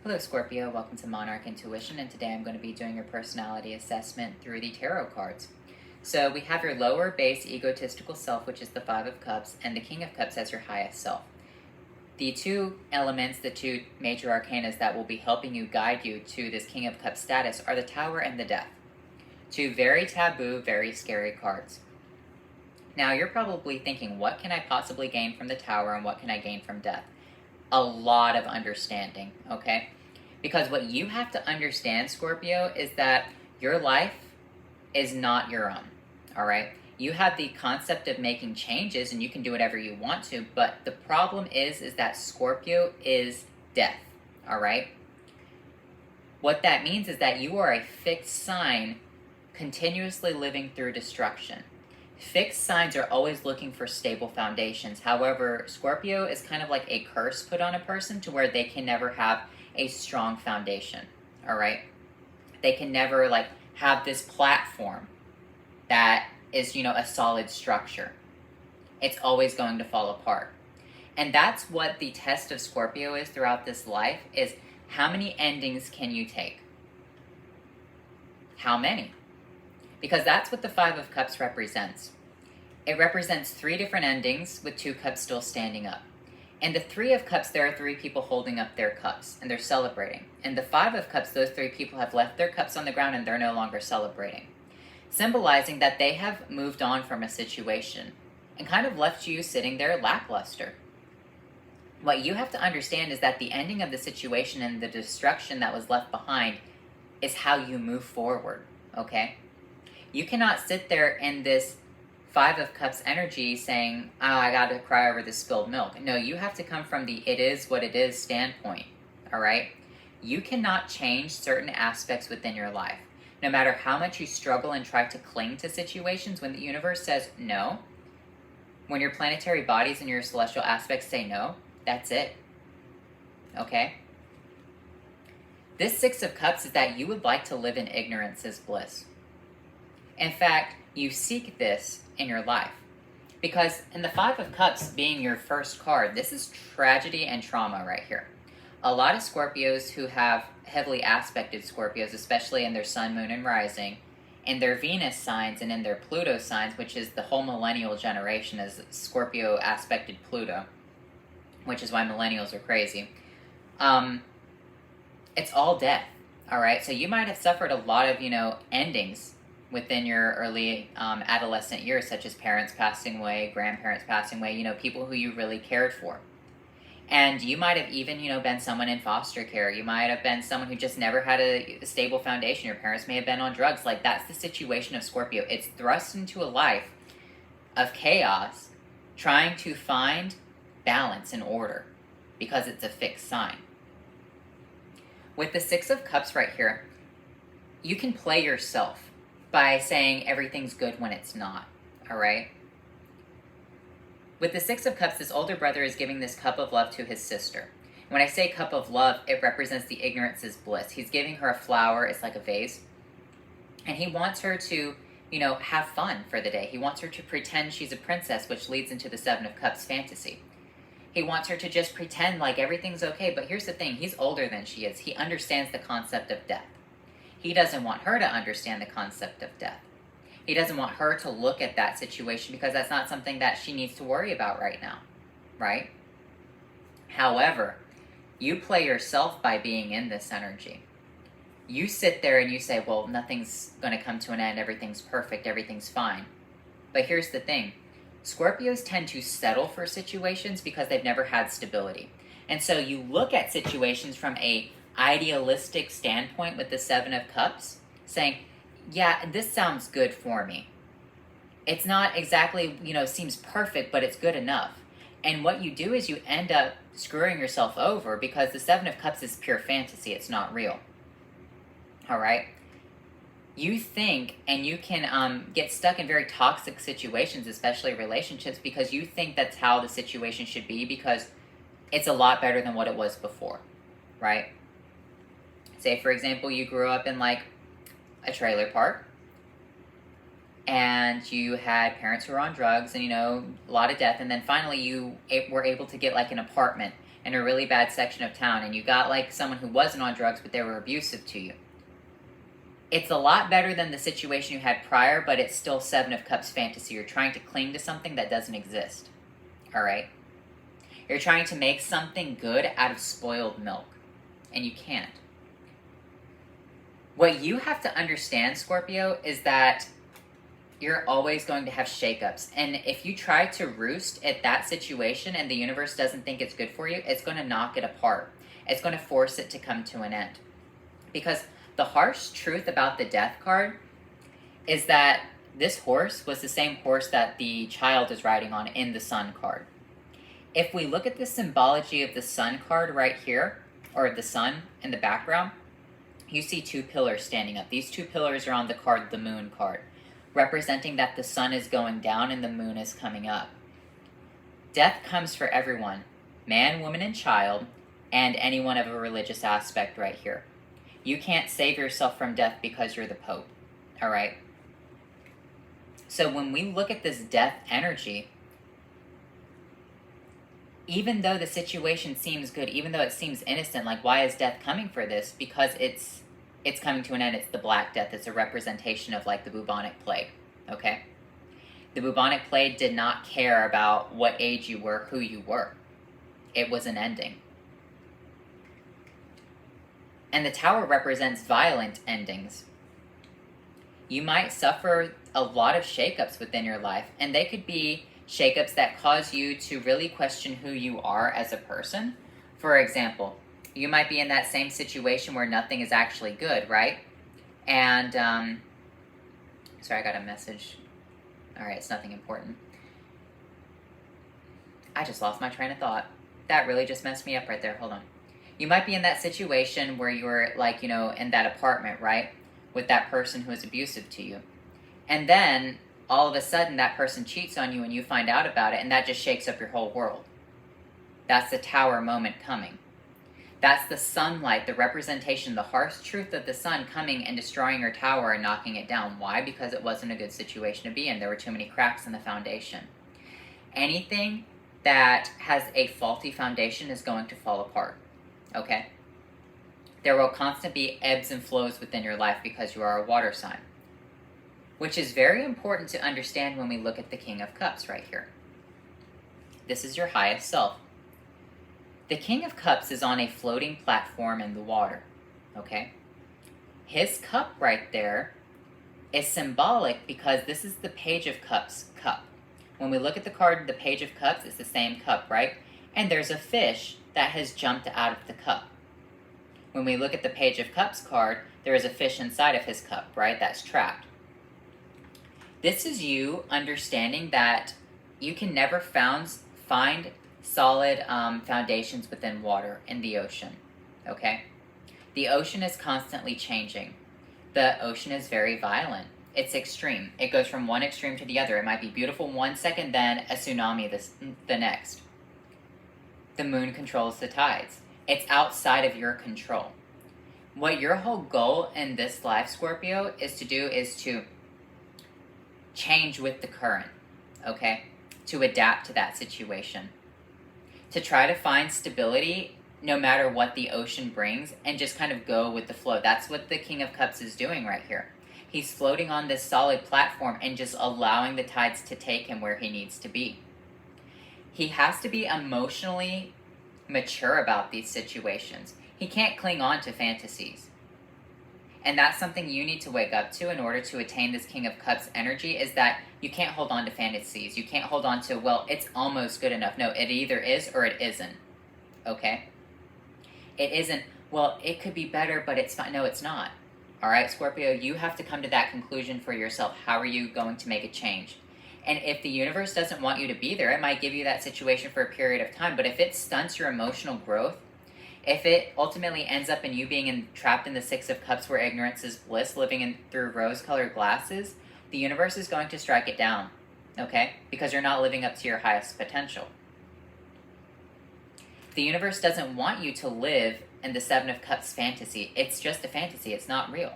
Hello Scorpio, welcome to Monarch Intuition, and today I'm going to be doing your personality assessment through the tarot cards. So we have your lower base egotistical self, which is the Five of Cups, and the King of Cups as your highest self. The two elements, the two major arcanas that will be helping you guide you to this King of Cups status are the Tower and the Death. Two very taboo, very scary cards. Now you're probably thinking, what can I possibly gain from the Tower and what can I gain from Death? A lot of understanding, okay? Because what you have to understand, Scorpio, is that your life is not your own, all right? You have the concept of making changes and you can do whatever you want to, but the problem is that Scorpio is death, all right? What that means is that you are a fixed sign continuously living through destruction. Fixed signs are always looking for stable foundations. However, Scorpio is kind of like a curse put on a person to where they can never have a strong foundation, all right? They can never have this platform that is, a solid structure. It's always going to fall apart. And that's what the test of Scorpio is throughout this life, is how many endings can you take? How many? Because that's what the Five of Cups represents. It represents three different endings with two cups still standing up. In the Three of Cups, there are three people holding up their cups, and they're celebrating. In the Five of Cups, those three people have left their cups on the ground, and they're no longer celebrating. Symbolizing that they have moved on from a situation, and kind of left you sitting there lackluster. What you have to understand is that the ending of the situation and the destruction that was left behind is how you move forward, okay? You cannot sit there in this Five of Cups energy saying, oh, I gotta cry over the spilled milk. No, you have to come from the it is what it is standpoint, all right? You cannot change certain aspects within your life. No matter how much you struggle and try to cling to situations, when the universe says no, when your planetary bodies and your celestial aspects say no, that's it, okay? This Six of Cups is that you would like to live in ignorance as bliss. In fact, you seek this in your life. Because in the Five of Cups being your first card, this is tragedy and trauma right here. A lot of Scorpios who have heavily aspected Scorpios, especially in their Sun, Moon, and Rising, in their Venus signs and in their Pluto signs, which is the whole millennial generation, is Scorpio aspected Pluto, which is why millennials are crazy. It's all death, all right? So you might have suffered a lot of, endings within your early adolescent years, such as parents passing away, grandparents passing away, people who you really cared for. And you might have even, been someone in foster care. You might have been someone who just never had a stable foundation. Your parents may have been on drugs. That's the situation of Scorpio. It's thrust into a life of chaos, trying to find balance and order because it's a fixed sign. With the Six of Cups right here, you can play yourself by saying everything's good when it's not, all right? With the Six of Cups, this older brother is giving this cup of love to his sister. When I say cup of love, it represents the ignorance is bliss. He's giving her a flower, it's like a vase, and he wants her to, have fun for the day. He wants her to pretend she's a princess, which leads into the Seven of Cups fantasy. He wants her to just pretend like everything's okay, but here's the thing, he's older than she is. He understands the concept of death. He doesn't want her to understand the concept of death. He doesn't want her to look at that situation because that's not something that she needs to worry about right now, right? However, you play yourself by being in this energy. You sit there and you say, well, nothing's going to come to an end, everything's perfect, everything's fine. But here's the thing. Scorpios tend to settle for situations because they've never had stability. And so you look at situations from a idealistic standpoint with the Seven of Cups, saying, yeah, this sounds good for me. It's not exactly, seems perfect, but it's good enough. And what you do is you end up screwing yourself over because the Seven of Cups is pure fantasy. It's not real. All right? You think and you can get stuck in very toxic situations, especially relationships, because you think that's how the situation should be because it's a lot better than what it was before, right? Say, for example, you grew up in a trailer park and you had parents who were on drugs and, a lot of death. And then finally you were able to get an apartment in a really bad section of town, and you got like someone who wasn't on drugs, but they were abusive to you. It's a lot better than the situation you had prior, but it's still Seven of Cups fantasy. You're trying to cling to something that doesn't exist. All right? You're trying to make something good out of spoiled milk, and you can't. What you have to understand, Scorpio, is that you're always going to have shakeups. And if you try to roost at that situation and the universe doesn't think it's good for you, it's going to knock it apart. It's going to force it to come to an end. Because the harsh truth about the Death card is that this horse was the same horse that the child is riding on in the Sun card. If we look at the symbology of the Sun card right here, or the sun in the background, you see two pillars standing up. These two pillars are on the card, the Moon card, representing that the sun is going down and the moon is coming up. Death comes for everyone, man, woman, and child, and anyone of a religious aspect right here. You can't save yourself from death because you're the Pope, all right? So when we look at this death energy, even though the situation seems good, even though it seems innocent, like why is death coming for this? Because it's coming to an end. It's the Black Death. It's a representation of like the bubonic plague, okay? The bubonic plague did not care about what age you were, who you were. It was an ending. And the Tower represents violent endings. You might suffer a lot of shakeups within your life, and they could be shakeups that cause you to really question who you are as a person. For example, you might be in that same situation where nothing is actually good, right? And, sorry, I got a message. All right, it's nothing important. I just lost my train of thought. That really just messed me up right there. Hold on. You might be in that situation where you're like, in that apartment, right? With that person who is abusive to you. And then all of a sudden that person cheats on you and you find out about it, and that just shakes up your whole world. That's the Tower moment coming. That's the sunlight, the representation, the harsh truth of the sun coming and destroying your tower and knocking it down. Why? Because it wasn't a good situation to be in. There were too many cracks in the foundation. Anything that has a faulty foundation is going to fall apart. Okay? There will constantly be ebbs and flows within your life because you are a water sign, which is very important to understand when we look at the King of Cups right here. This is your highest self. The King of Cups is on a floating platform in the water, okay? His cup right there is symbolic because this is the Page of Cups cup. When we look at the card, the Page of Cups, it's the same cup, right? And there's a fish that has jumped out of the cup. When we look at the Page of Cups card, there is a fish inside of his cup, right? That's trapped. This is you understanding that you can never find solid foundations within water in the ocean, okay? The ocean is constantly changing. The ocean is very violent. It's extreme. It goes from one extreme to the other. It might be beautiful one second, then a tsunami the next. The moon controls the tides. It's outside of your control. What your whole goal in this life, Scorpio, is to change with the current, okay? To adapt to that situation. To try to find stability no matter what the ocean brings and just kind of go with the flow. That's what the King of Cups is doing right here. He's floating on this solid platform and just allowing the tides to take him where he needs to be. He has to be emotionally mature about these situations. He can't cling on to fantasies. And that's something you need to wake up to in order to attain this King of Cups energy, is that you can't hold on to fantasies. You can't hold on to, well, it's almost good enough. No, it either is or it isn't. Okay? It isn't, well, it could be better, but it's fine. No, it's not. All right, Scorpio, you have to come to that conclusion for yourself. How are you going to make a change? And if the universe doesn't want you to be there, it might give you that situation for a period of time. But if it stunts your emotional growth, if it ultimately ends up in you being trapped in the Six of Cups where ignorance is bliss, living through rose-colored glasses, the universe is going to strike it down, okay? Because you're not living up to your highest potential. The universe doesn't want you to live in the Seven of Cups fantasy. It's just a fantasy. It's not real.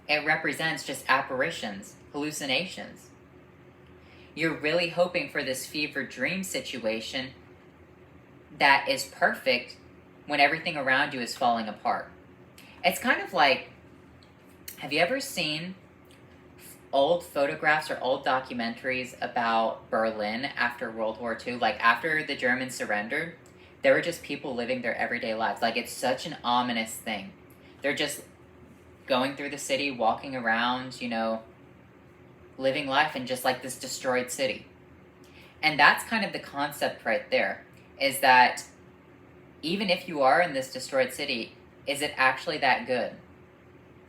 It represents just apparitions, hallucinations. – You're really hoping for this fever dream situation, that is perfect when everything around you is falling apart. It's kind of like, have you ever seen old photographs or old documentaries about Berlin after World War II? Like, after the Germans surrendered, there were just people living their everyday lives. Like, it's such an ominous thing. They're just going through the city, walking around, you know, living life in just like this destroyed city. And that's kind of the concept right there, is that even if you are in this destroyed city, is it actually that good?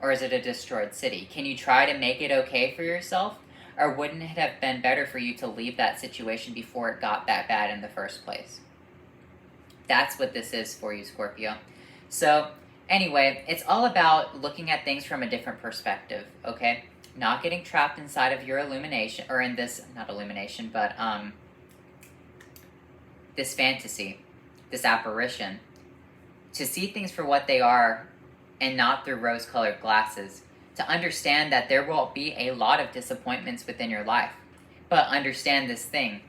Or is it a destroyed city? Can you try to make it okay for yourself? Or wouldn't it have been better for you to leave that situation before it got that bad in the first place? That's what this is for you, Scorpio. So, anyway, it's all about looking at things from a different perspective, okay? Not getting trapped inside of your illumination, or in this, not illumination, but this fantasy, this apparition. To see things for what they are and not through rose-colored glasses. To understand that there will be a lot of disappointments within your life. But understand this thing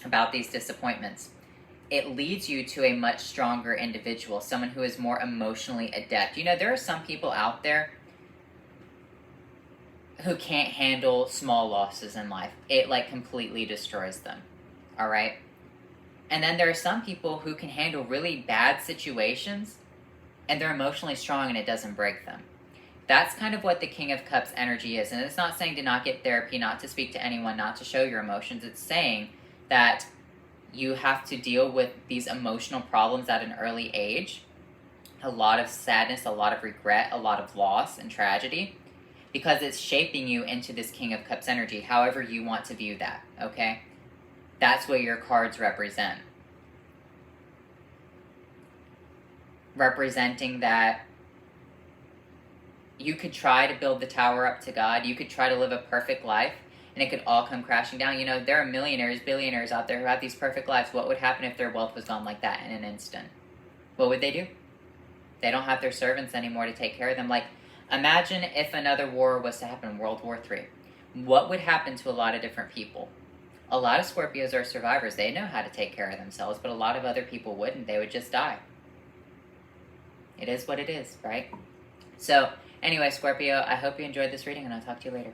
about these disappointments. It leads you to a much stronger individual, someone who is more emotionally adept. You know, there are some people out there who can't handle small losses in life. It, like, completely destroys them. All right? And then there are some people who can handle really bad situations, and they're emotionally strong and it doesn't break them. That's kind of what the King of Cups energy is. And it's not saying to not get therapy, not to speak to anyone, not to show your emotions. It's saying that you have to deal with these emotional problems at an early age. A lot of sadness, a lot of regret, a lot of loss and tragedy. Because it's shaping you into this King of Cups energy, however you want to view that, okay? That's what your cards represent. Representing that you could try to build the tower up to God, you could try to live a perfect life, and it could all come crashing down. You know, there are millionaires, billionaires out there who have these perfect lives. What would happen if their wealth was gone like that in an instant? What would they do? They don't have their servants anymore to take care of them. Like, imagine if another war was to happen, World War III. What would happen to a lot of different people? A lot of Scorpios are survivors. They know how to take care of themselves, but a lot of other people wouldn't. They would just die. It is what it is, right? So, anyway, Scorpio, I hope you enjoyed this reading, and I'll talk to you later.